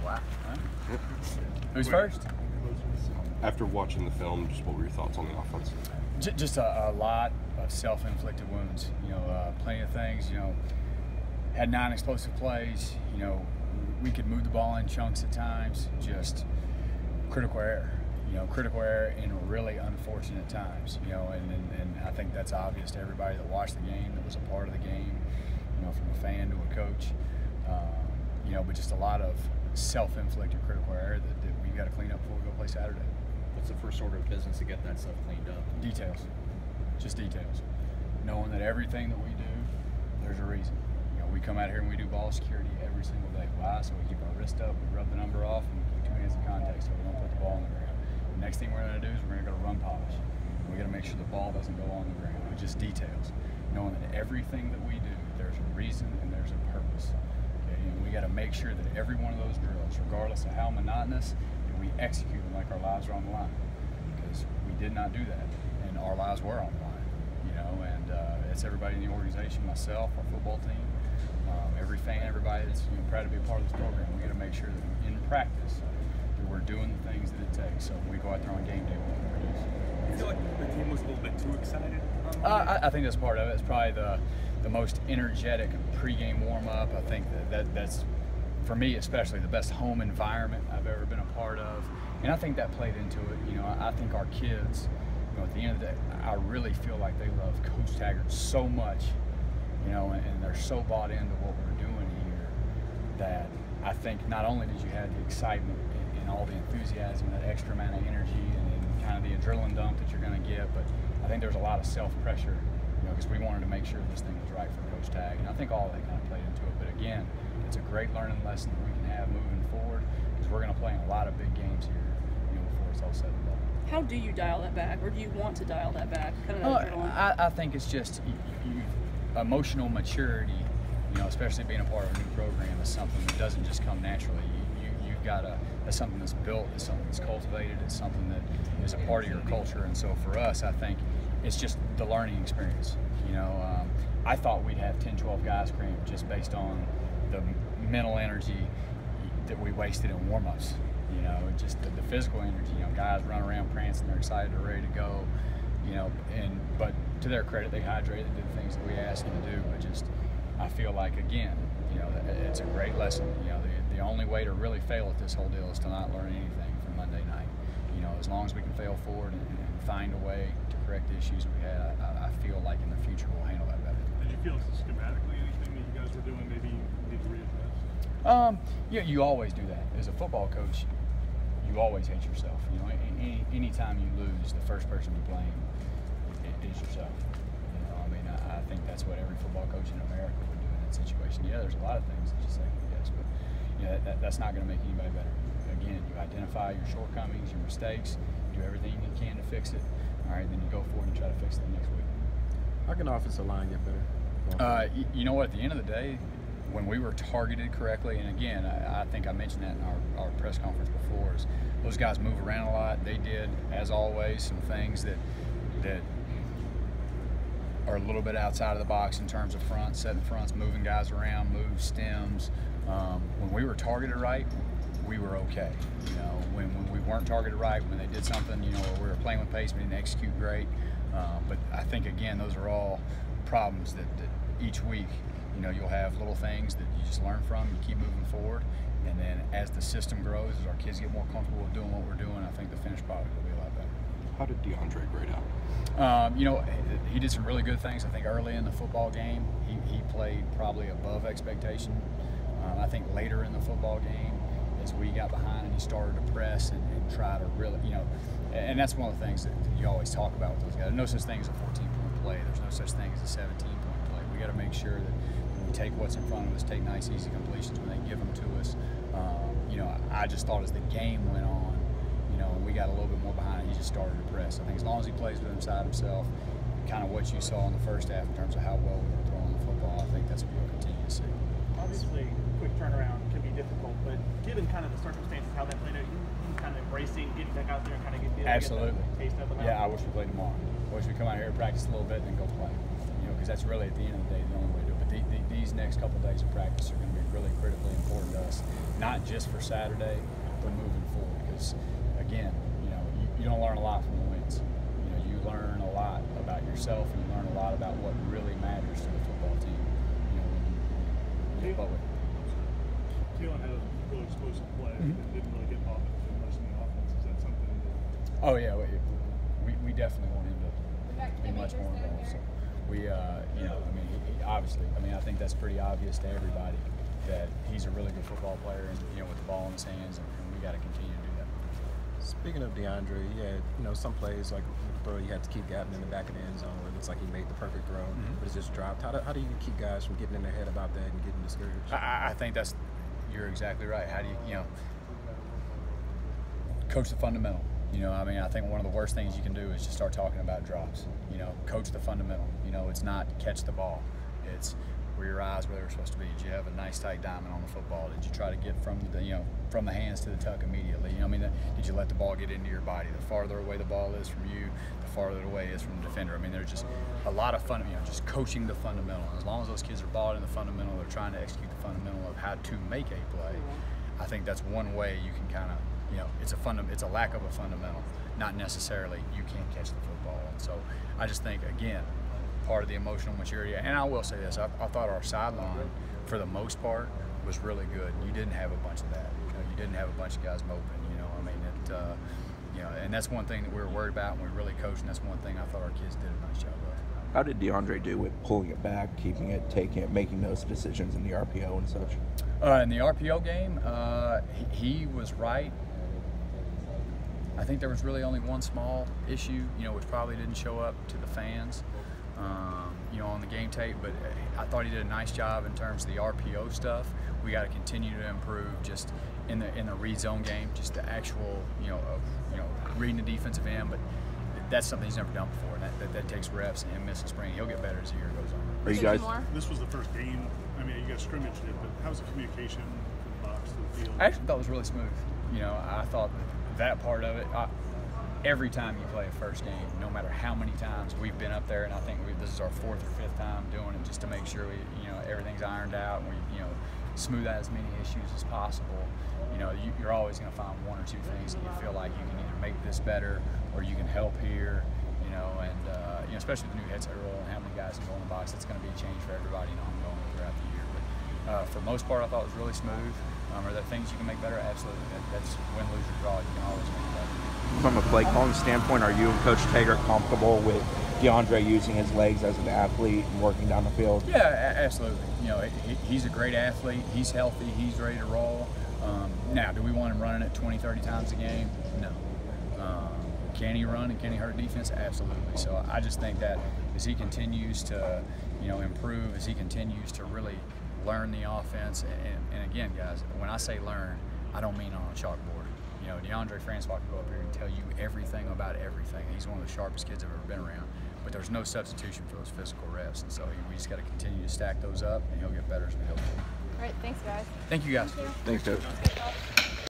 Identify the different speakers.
Speaker 1: Wow.
Speaker 2: Huh?
Speaker 3: Who's first?
Speaker 4: After watching the film, just what were your thoughts on the offense?
Speaker 3: Just a lot of self-inflicted wounds. Plenty of things. Had 9 explosive plays. We could move the ball in chunks at times. Just critical error. Critical error in really unfortunate times. And I think that's obvious to everybody that watched the game, that was a part of the game. From a fan to a coach. But just a lot of self-inflicted critical error that we got to clean up before we go play Saturday.
Speaker 2: What's the first order of business to get that stuff cleaned up?
Speaker 3: Details. Just details. Knowing that everything that we do, there's a reason. We come out here and we do ball security every single day. Why? So we keep our wrist up, we rub the number off, and we keep 2 hands in contact so we don't put the ball on the ground. The next thing we're going to do is we're going to go to run polish. We got to make sure the ball doesn't go on the ground. It's just details. Knowing that everything that we do, there's a reason and there's a purpose. Okay? And we got to make sure that every one of those drills, regardless of how monotonous, that we execute them like our lives are on the line. Because we did not do that, and our lives were on the line. And it's everybody in the organization, myself, our football team, every fan, everybody that's proud to be a part of this program. We got to make sure that in practice that we're doing the things that it takes. So when we go out there on game day, we can produce.
Speaker 1: I feel like the team was a little bit too excited.
Speaker 3: I think that's part of it. It's probably the most energetic pregame warm-up. I think that's, for me especially, the best home environment I've ever been a part of. And I think that played into it. I think our kids, at the end of the day, I really feel like they love Coach Taggart so much, and they're so bought into what we're doing here that I think not only did you have the excitement and all the enthusiasm, that extra amount of energy and kind of the adrenaline dump that you're going to get, but I think there's a lot of self-pressure, because we wanted to make sure this thing was right for Coach Tag, and I think all of that kind of played into it. But again, it's a great learning lesson that we can have moving forward, because we're going to play in a lot of big games here, before it's all said and done.
Speaker 5: How do you dial that back, or do you want to dial that back? Kind of
Speaker 3: I think it's just emotional maturity, especially being a part of a new program, is something that doesn't just come naturally. You've got to, it's something that's built, it's something that's cultivated, it's something that is a part of your culture. And so for us, I think it's just the learning experience. I thought we'd have 10, 12 guys cramped just based on the mental energy that we wasted in warm-ups. Just the physical energy. Guys run around prancing, they're excited, they're ready to go. But to their credit, they hydrated, did the things that we asked them to do. But just, I feel like, again, it's a great lesson. The only way to really fail at this whole deal is to not learn anything from Monday night. As long as we can fail forward and find a way to correct the issues we had, I feel like in the future we'll handle that better.
Speaker 6: Did you feel schematically anything that you guys were doing maybe need to readdress?
Speaker 3: Yeah, you always do that. As a football coach, you always hate yourself. Anytime you lose, the first person to blame is yourself. I think that's what every football coach in America would do in that situation. Yeah, there's a lot of things that you say yes, but that's not going to make anybody better. Again, you identify your shortcomings, your mistakes, do everything you can to fix it. All right, then you go forward and try to fix it the next week.
Speaker 7: How can the offensive line get better?
Speaker 3: You know what? At the end of the day, when we were targeted correctly, and again, I think I mentioned that in our press conference before, is those guys move around a lot. They did, as always, some things that are a little bit outside of the box in terms of fronts, setting fronts, moving guys around, move stems. When we were targeted right, we were okay. When we weren't targeted right, when they did something, or we were playing with pace, we didn't execute great. But I think, again, those are all problems that each week, you'll have little things that you just learn from, you keep moving forward, and then as the system grows, as our kids get more comfortable with doing what we're doing, I think the finished product will be a lot better.
Speaker 4: How did DeAndre grade out?
Speaker 3: He did some really good things. I think early in the football game, he played probably above expectation. I think later in the football game, as we got behind and he started to press and try to really, and that's one of the things that you always talk about with those guys. There's no such thing as a 14-point play. There's no such thing as a 17-point play. We got to make sure that we take what's in front of us, take nice, easy completions when they give them to us. I just thought as the game went on, and we got a little bit more behind, he just started to press. I think as long as he plays with inside himself, kind of what you saw in the first half in terms of how well we were throwing the football, I think that's what you'll continue to see.
Speaker 8: Obviously, quick turnaround can be difficult, but given kind of the circumstances, how that played out, you kind of embracing, getting back out there and kind of get
Speaker 3: absolutely.
Speaker 8: Taste of the mountain.
Speaker 3: Yeah, I wish we played tomorrow. I wish we come out here and practice a little bit and then go play. Because that's really, at the end of the day, the only way to do it. But these next couple of days of practice are going to be really critically important to us not just for Saturday, but moving forward. Because again, you don't learn a lot from the wins. You learn a lot about yourself, and you learn a lot about what really matters to the football team. When you play with.
Speaker 6: Keelan had a really explosive play and didn't really get much in the offense. Is that something that...
Speaker 3: Oh yeah, we definitely want him to be much more involved. So we, obviously, I think that's pretty obvious to everybody that he's a really good football player, and with the ball in his hands, and we got to continue to do that.
Speaker 7: Speaking of DeAndre, he had some plays like the throw you had to keep Gavin in the back of the end zone where it looks like he made the perfect throw, but it's just dropped. How do you keep guys from getting in their head about that and getting discouraged?
Speaker 3: I think you're exactly right. How do you coach the fundamental? I think one of the worst things you can do is just start talking about drops. Coach the fundamental. It's not catch the ball. It's where your eyes where they're supposed to be. Did you have a nice tight diamond on the football? Did you try to get from the hands to the tuck immediately? Did you let the ball get into your body? The farther away the ball is from you, the farther away it is from the defender. There's just a lot of fun. Just coaching the fundamental. As long as those kids are bought in the fundamental, they're trying to execute the fundamental of how to make a play. I think that's one way you can kind of. It's a lack of a fundamental, not necessarily you can't catch the football. And so I just think, again, part of the emotional maturity, and I will say this, I thought our sideline, for the most part, was really good. You didn't have a bunch of that. You didn't have a bunch of guys moping, and that's one thing that we were worried about, and we really coached, and that's one thing I thought our kids did a nice job of.
Speaker 9: How did DeAndre do with pulling it back, keeping it, taking it, making those decisions in the RPO and such?
Speaker 3: In the RPO game, he was right. I think there was really only one small issue, which probably didn't show up to the fans, on the game tape. But I thought he did a nice job in terms of the RPO stuff. We got to continue to improve just in the read zone game, just the actual, reading the defensive end. But that's something he's never done before. And that takes reps and him missing spring. He'll get better as the year goes on.
Speaker 9: Are you guys?
Speaker 6: This was the first game. You guys scrimmaged it, but how's the communication from the box to the field?
Speaker 3: I actually thought it was really smooth. I thought that part of it, every time you play a first game, no matter how many times we've been up there, and I think this is our 4th or 5th time doing it, just to make sure everything's ironed out and we smooth out as many issues as possible. You're always going to find one or two things that you feel like you can either make this better or you can help here. And especially with the new headset rule and how many guys can go in the box, it's going to be a change for everybody ongoing throughout the year. But for the most part, I thought it was really smooth. Are there things you can make better? Absolutely. That's win, lose, or draw. You can always make it better.
Speaker 9: From a play calling standpoint, are you and Coach Taggart comfortable with DeAndre using his legs as an athlete and working down the field?
Speaker 3: Yeah, absolutely. He's a great athlete. He's healthy. He's ready to roll. Now, do we want him running it 20, 30 times a game? No. Can he run and can he hurt defense? Absolutely. So I just think that as he continues to, improve, as he continues to really learn the offense, and again, guys, when I say learn, I don't mean on a chalkboard. DeAndre Francois can go up here and tell you everything about everything. He's one of the sharpest kids I've ever been around, but there's no substitution for those physical reps, and so we just got to continue to stack those up, and he'll get better as we go forward.
Speaker 5: All right, thanks, guys.
Speaker 3: Thank you, guys.
Speaker 9: Thanks, Coach.